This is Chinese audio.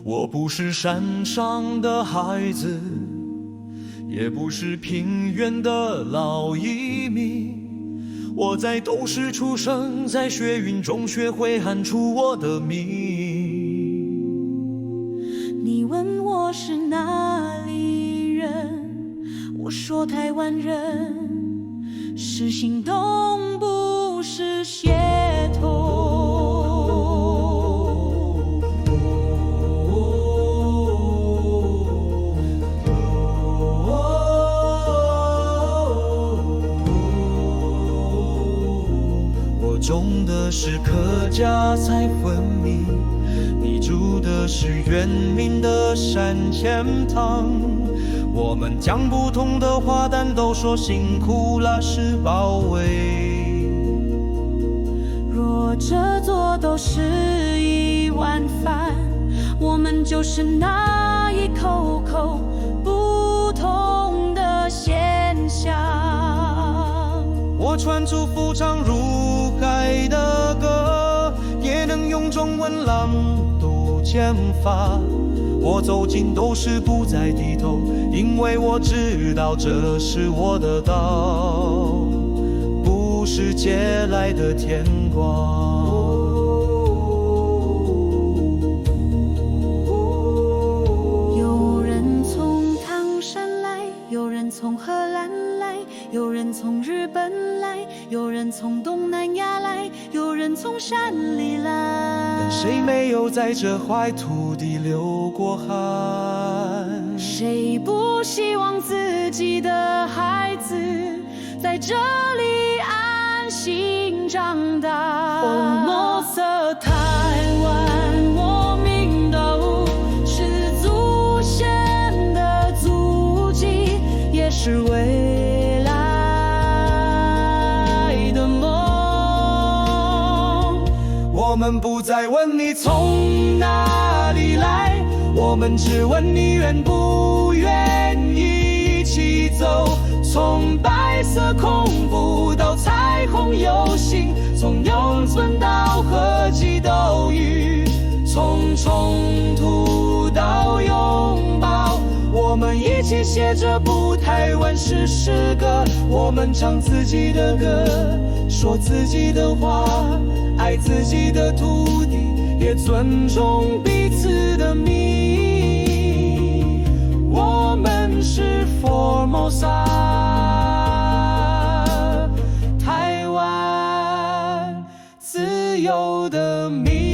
我不是山上的孩子，也不是平原的老移民，我在都市出生，在血云中学会喊出我的名。你问我是哪里人，我说台湾人，是心动不是协同。种的是客家菜粉米，你住的是原民的山前堂。我们讲不同的话，但都说辛苦了是保卫。若这座都是一碗饭，我们就是那一口口不同的现象。我穿出夫唱如海的歌，也能用中文朗读剑法。我走近都市不再低头，因为我知道这是我的道，不是借来的天光。有人从唐山来，有人从荷兰来，有人从日本来，有人从东南亚来，有人从山里来。但谁没有在这块土地流过汗？谁不希望自己的孩子在这里安心长大？某色台湾，我明道是祖先的足迹，也是未来的梦。我们不再问你从哪里来，我们只问你愿不愿意一起走。从白色恐怖到彩虹游行，从永存到和气斗鱼，从冲突到拥抱，我们一起写这部台湾史诗歌。我们唱自己的歌，说自己的话，爱自己的土地，也尊重彼此的名。我们是 Formosa， 台湾自由的名。